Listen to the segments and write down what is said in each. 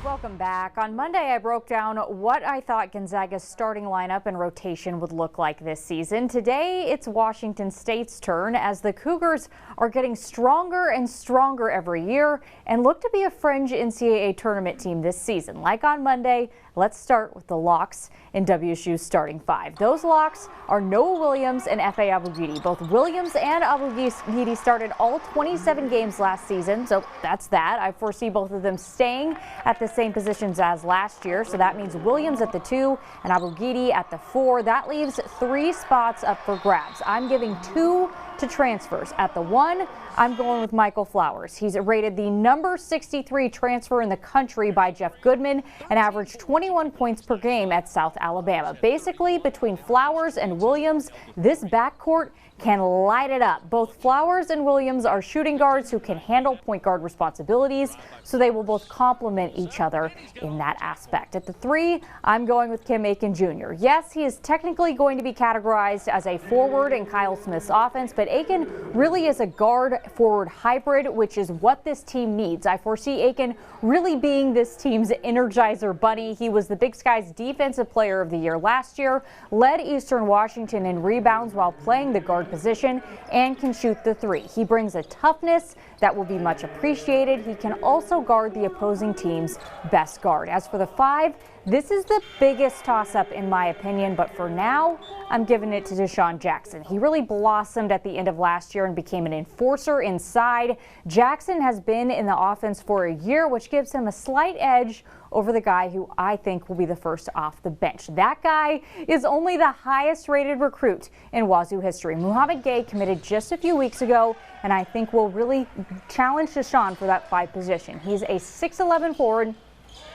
Welcome back. On Monday, I broke down what I thought Gonzaga's starting lineup and rotation would look like this season. Today, it's Washington State's turn as the Cougars are getting stronger and stronger every year and look to be a fringe NCAA tournament team this season. Like on Monday, let's start with the locks in WSU's starting five. Those locks are Noah Williams and Efe Abogidi. Both Williams and Abogidi started all 27 games last season, so that's that. I foresee both of them staying at the same positions as last year, so that means Williams at the 2 and Abogidi at the 4. That leaves 3 spots up for grabs. I'm giving 2 to transfers. At the 1, I'm going with Michael Flowers. He's rated the number 63 transfer in the country by Jeff Goodman and averaged 21 points per game at South Alabama. Basically, between Flowers and Williams, this backcourt can light it up. Both Flowers and Williams are shooting guards who can handle point guard responsibilities, so they will both complement each other in that aspect. At the 3, I'm going with Kim Aiken Jr. Yes, he is technically going to be categorized as a forward in Kyle Smith's offense, but Aiken really is a guard-forward hybrid, which is what this team needs. I foresee Aiken really being this team's Energizer Bunny. He was the Big Sky's Defensive Player of the Year last year, led Eastern Washington in rebounds while playing the guard position, and can shoot the 3. He brings a toughness that will be much appreciated. He can also guard the opposing team's best guard. As for the 5, this is the biggest toss-up in my opinion, but for now, I'm giving it to Dishon Jackson. He really blossomed at the end of last year and became an enforcer inside. Jackson has been in the offense for a year, which gives him a slight edge over the guy who I think will be the first off the bench. That guy is only the highest rated recruit in Wazoo history. Gueye committed just a few weeks ago, and I think will really challenge Dishon for that 5 position. He's a 6'11" forward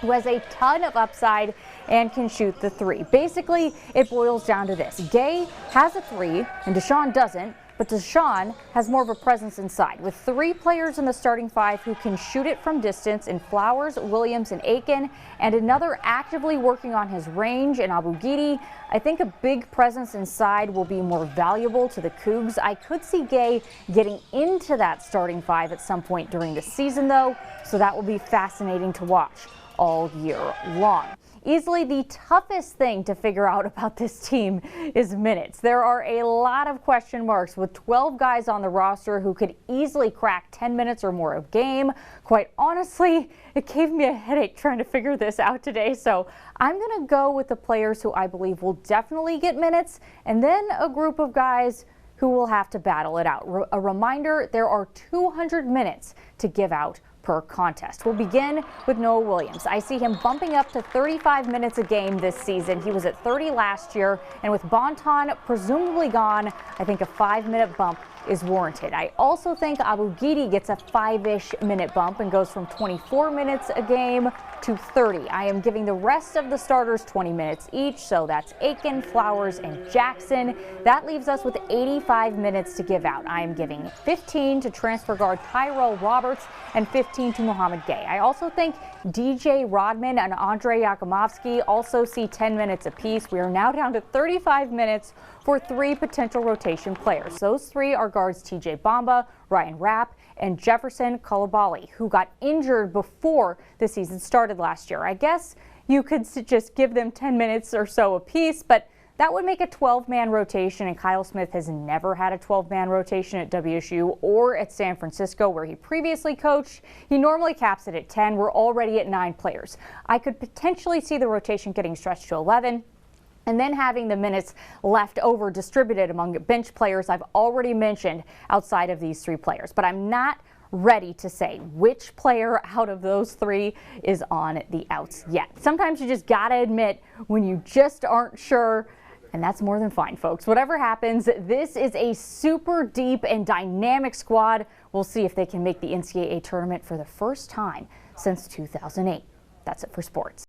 who has a ton of upside and can shoot the 3. Basically, it boils down to this. Gueye has a 3 and Dishon doesn't, but Dishon has more of a presence inside. With 3 players in the starting 5 who can shoot it from distance in Flowers, Williams, and Aiken, and another actively working on his range in Abogidi, I think a big presence inside will be more valuable to the Cougs. I could see Gueye getting into that starting 5 at some point during the season, though, so that will be fascinating to watch all year long. Easily the toughest thing to figure out about this team is minutes. There are a lot of question marks with 12 guys on the roster who could easily crack 10 minutes or more a game. Quite honestly, it gave me a headache trying to figure this out today, so I'm going to go with the players who I believe will definitely get minutes, and then a group of guys who will have to battle it out. A reminder, there are 200 minutes to give out per contest. We'll begin with Noah Williams. I see him bumping up to 35 minutes a game this season. He was at 30 last year, and with Bonton presumably gone, I think a 5-minute bump is warranted. I also think Abogidi gets a 5-ish minute bump and goes from 24 minutes a game to 30. I am giving the rest of the starters 20 minutes each, so that's Aiken, Flowers, and Jackson. That leaves us with 85 minutes to give out. I am giving 15 to transfer guard Tyrell Roberts and 15 to Gueye. I also think DJ Rodman and Andre Yakumovsky also see 10 minutes apiece. We are now down to 35 minutes for 3 potential rotation players. Those 3 are guards TJ Bamba, Ryan Rapp, and Jefferson Kalabali, who got injured before the season started last year. I guess you could just give them 10 minutes or so apiece, but that would make a 12-man rotation, and Kyle Smith has never had a 12-man rotation at WSU or at San Francisco, where he previously coached. He normally caps it at 10. We're already at 9 players. I could potentially see the rotation getting stretched to 11. And then having the minutes left over distributed among bench players I've already mentioned outside of these 3 players. But I'm not ready to say which player out of those 3 is on the outs yet. Sometimes you just gotta admit when you just aren't sure, and that's more than fine, folks. Whatever happens, this is a super deep and dynamic squad. We'll see if they can make the NCAA tournament for the first time since 2008. That's it for sports.